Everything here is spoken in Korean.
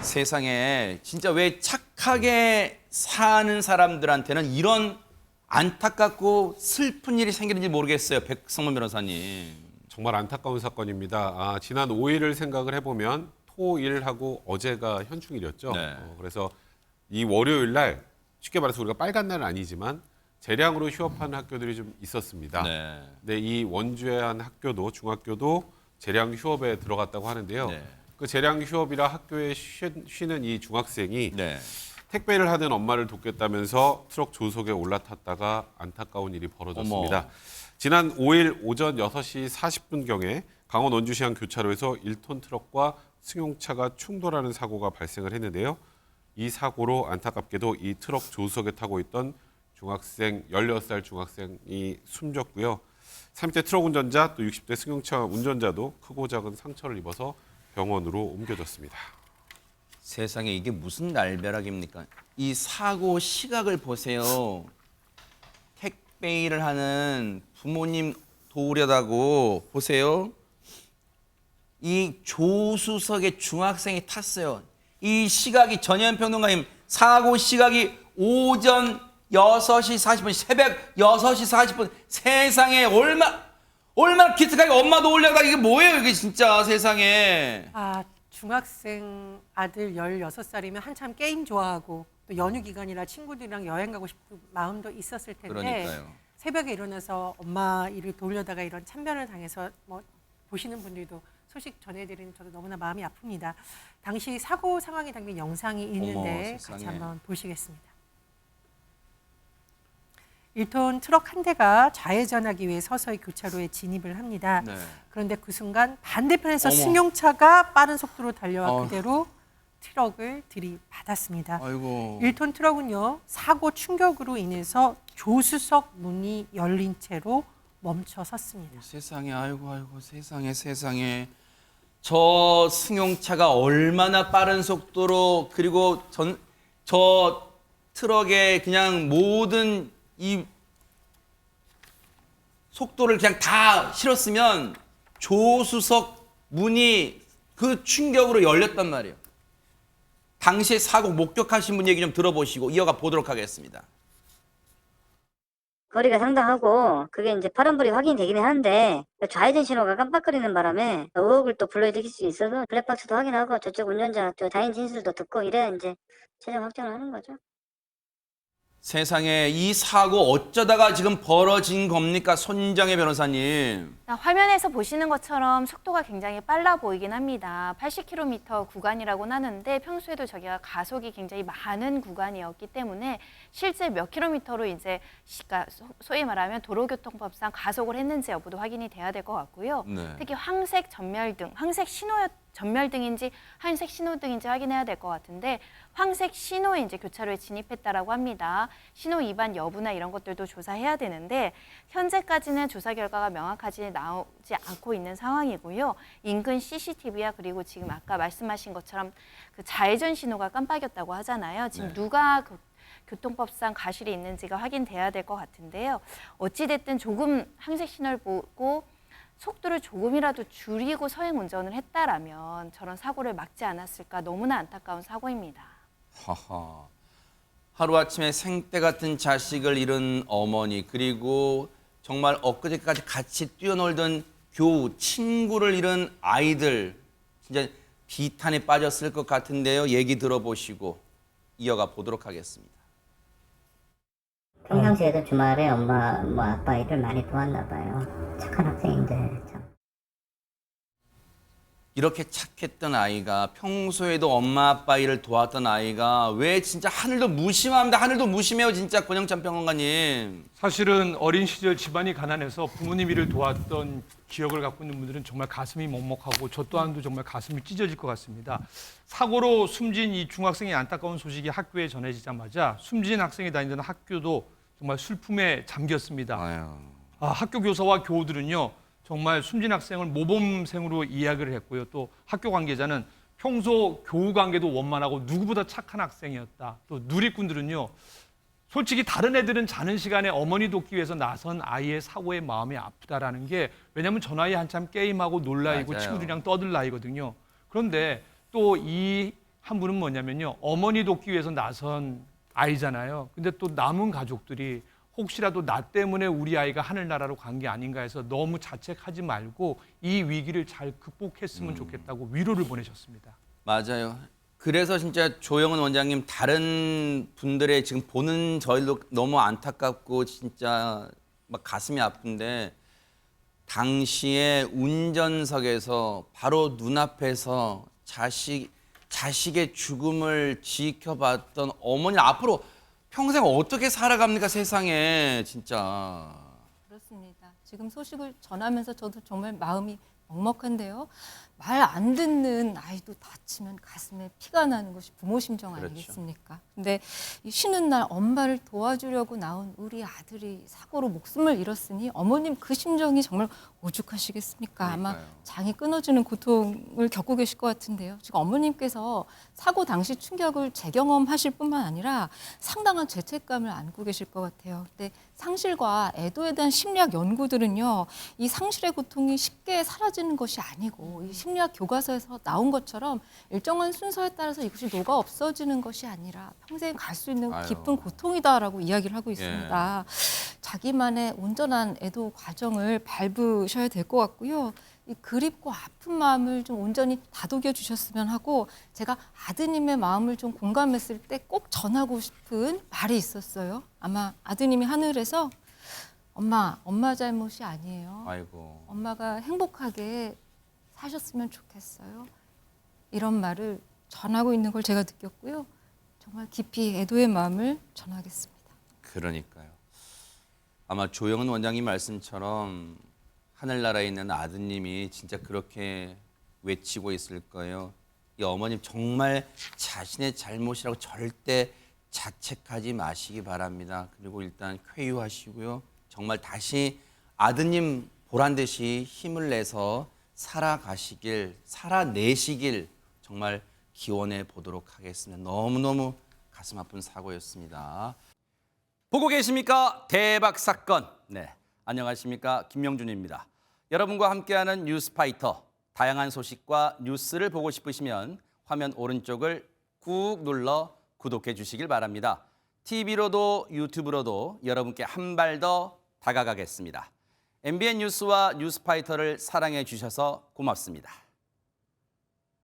세상에 진짜 왜 착하게 사는 사람들한테는 이런 안타깝고 슬픈 일이 생기는지 모르겠어요. 백성문 변호사님. 정말 안타까운 사건입니다. 지난 5일을 생각을 해보면 토일하고 어제가 현충일이었죠. 네. 그래서 이 월요일 날 쉽게 말해서 우리가 빨간 날은 아니지만 재량으로 휴업하는 학교들이 좀 있었습니다. 네. 근데 이 원주의 한 학교도 중학교도 재량 휴업에 들어갔다고 하는데요. 네. 그 재량 휴업이라 학교에 쉬는 이 중학생이 네. 택배를 하던 엄마를 돕겠다면서 트럭 조석에 올라탔다가 안타까운 일이 벌어졌습니다. 어머. 지난 5일 오전 6시 40분경에 강원 원주시향 교차로에서 1톤 트럭과 승용차가 충돌하는 사고가 발생을 했는데요. 이 사고로 안타깝게도 이 트럭 조석에 타고 있던 중학생 16살 중학생이 숨졌고요. 30대 트럭 운전자 또 60대 승용차 운전자도 크고 작은 상처를 입어서 병원으로 옮겨졌습니다. 세상에 이게 무슨 날벼락입니까? 이 사고 시각을 보세요. 택배 일을 하는 부모님 도우려다고 보세요. 이 조수석에 중학생이 탔어요. 이 시각이 전현평론가님 사고 시각이 오전 6시 40분, 새벽 6시 40분. 세상에 얼마나 기특하게 엄마도 올려다 이게 뭐예요 이게 진짜 세상에. 중학생 아들 16살이면 한참 게임 좋아하고 또 연휴 기간이라 친구들이랑 여행 가고 싶은 마음도 있었을 텐데 그러니까요. 새벽에 일어나서 엄마 일을 도우려다가 이런 참변을 당해서 뭐 보시는 분들도 소식 전해드리는 저도 너무나 마음이 아픕니다. 당시 사고 상황이 담긴 영상이 있는데 세상에. 같이 한번 보시겠습니다. 1톤 트럭 한 대가 좌회전하기 위해 서서히 교차로에 진입을 합니다. 네. 그런데 그 순간 반대편에서 어머. 승용차가 빠른 속도로 달려와 어. 그대로 트럭을 들이받았습니다. 아이고. 1톤 트럭은요, 사고 충격으로 인해서 조수석 문이 열린 채로 멈춰 섰습니다. 세상에 아이고 세상에 저 승용차가 얼마나 빠른 속도로 그리고 저 트럭에 그냥 모든 이 속도를 그냥 다 실었으면 조수석 문이 그 충격으로 열렸단 말이에요. 당시에 사고 목격하신 분 얘기 좀 들어보시고 이어가 보도록 하겠습니다. 거리가 상당하고 그게 이제 파란불이 확인되기는 하는데 좌회전 신호가 깜빡거리는 바람에 의혹을 또 불러일으킬 수 있어서 블랙박스도 확인하고 저쪽 운전자 저 다인 진술도 듣고 이래야 이제 최종 확정을 하는 거죠. 세상에 이 사고 어쩌다가 지금 벌어진 겁니까? 손정혜 변호사님. 화면에서 보시는 것처럼 속도가 굉장히 빨라 보이긴 합니다. 80km 구간이라고는 하는데 평소에도 저기가 가속이 굉장히 많은 구간이었기 때문에 실제 몇 킬로미터로 이제 소위 말하면 도로교통법상 가속을 했는지 여부도 확인이 돼야 될 것 같고요. 네. 특히 황색 전멸등, 황색 전멸등인지 하얀색 신호등인지 확인해야 될 것 같은데 황색 신호에 이제 교차로에 진입했다라고 합니다. 신호 위반 여부나 이런 것들도 조사해야 되는데 현재까지는 조사 결과가 명확하지 나오지 않고 있는 상황이고요. 인근 CCTV야 그리고 지금 아까 말씀하신 것처럼 그 좌회전 신호가 깜빡였다고 하잖아요. 지금 네. 누가 교통법상 과실이 있는지가 확인돼야 될 것 같은데요. 어찌됐든 조금 황색 신호를 보고 속도를 조금이라도 줄이고 서행 운전을 했다라면 저런 사고를 막지 않았을까 너무나 안타까운 사고입니다. 하하. 하루아침에 생떼 같은 자식을 잃은 어머니 그리고 정말 엊그제까지 같이 뛰어놀던 교우, 친구를 잃은 아이들 진짜 비탄에 빠졌을 것 같은데요. 얘기 들어보시고 이어가 보도록 하겠습니다. 평상시에도 주말에 엄마 아빠 일을 많이 도왔나 봐요. 착한 학생인데 참. 이렇게 착했던 아이가 평소에도 엄마 아빠 일을 도왔던 아이가 왜 진짜 하늘도 무심합니다. 하늘도 무심해요. 진짜 권영찬 평론가님. 사실은 어린 시절 집안이 가난해서 부모님 일을 도왔던 기억을 갖고 있는 분들은 정말 가슴이 먹먹하고 저 또한도 정말 가슴이 찢어질 것 같습니다. 사고로 숨진 이 중학생의 안타까운 소식이 학교에 전해지자마자 숨진 학생이 다니던 학교도 정말 슬픔에 잠겼습니다. 아유. 학교 교사와 교우들은요. 정말 숨진 학생을 모범생으로 이야기를 했고요. 또 학교 관계자는 평소 교우 관계도 원만하고 누구보다 착한 학생이었다. 또 누리꾼들은요. 솔직히 다른 애들은 자는 시간에 어머니 돕기 위해서 나선 아이의 사고에 마음이 아프다라는 게 왜냐하면 저 나이에 한참 게임하고 놀 나이고 맞아요. 친구들이랑 떠들 나이거든요. 그런데 또 이 한 분은 뭐냐면요. 어머니 돕기 위해서 나선 아이잖아요. 근데 또 남은 가족들이 혹시라도 나 때문에 우리 아이가 하늘나라로 간 게 아닌가 해서 너무 자책하지 말고 이 위기를 잘 극복했으면 좋겠다고 위로를 보내셨습니다. 맞아요. 그래서 진짜 조영은 원장님 다른 분들의 지금 보는 저희도 너무 안타깝고 진짜 막 가슴이 아픈데 당시에 운전석에서 바로 눈앞에서 자식의 죽음을 지켜봤던 어머니 앞으로 평생 어떻게 살아갑니까 세상에 진짜. 그렇습니다. 지금 소식을 전하면서 저도 정말 마음이 먹먹한데요. 말 안 듣는 아이도 다치면 가슴에 피가 나는 것이 부모 심정 그렇죠. 아니겠습니까? 근데 이 쉬는 날 엄마를 도와주려고 나온 우리 아들이 사고로 목숨을 잃었으니 어머님 그 심정이 정말 오죽하시겠습니까? 아마 그러니까요. 장이 끊어지는 고통을 겪고 계실 것 같은데요. 지금 어머님께서 사고 당시 충격을 재경험하실 뿐만 아니라 상당한 죄책감을 안고 계실 것 같아요. 근데 상실과 애도에 대한 심리학 연구들은요, 이 상실의 고통이 쉽게 사라지는 것이 아니고 이 심리학 교과서에서 나온 것처럼 일정한 순서에 따라서 이것이 녹아 없어지는 것이 아니라 평생 갈 수 있는 아유. 깊은 고통이다라고 이야기를 하고 있습니다. 자기만의 온전한 애도 과정을 밟으셔야 될 것 같고요. 이 그립고 아픈 마음을 좀 온전히 다독여 주셨으면 하고 제가 아드님의 마음을 좀 공감했을 때 꼭 전하고 싶은 말이 있었어요. 아마 아드님이 하늘에서 엄마 잘못이 아니에요. 아이고. 엄마가 행복하게 사셨으면 좋겠어요. 이런 말을 전하고 있는 걸 제가 느꼈고요. 정말 깊이 애도의 마음을 전하겠습니다. 그러니까요. 아마 조영은 원장님 말씀처럼 하늘나라에 있는 아드님이 진짜 그렇게 외치고 있을 거예요. 이 어머님 정말 자신의 잘못이라고 절대 자책하지 마시기 바랍니다. 그리고 일단 쾌유하시고요. 정말 다시 아드님 보란 듯이 힘을 내서 살아내시길 정말 기원해 보도록 하겠습니다. 너무너무 가슴 아픈 사고였습니다. 보고 계십니까? 대박 사건. 네, 안녕하십니까? 김명준입니다. 여러분과 함께하는 뉴스파이터. 다양한 소식과 뉴스를 보고 싶으시면 화면 오른쪽을 꾹 눌러 구독해 주시길 바랍니다. TV로도 유튜브로도 여러분께 한 발 더 다가가겠습니다. MBN 뉴스와 뉴스파이터를 사랑해 주셔서 고맙습니다.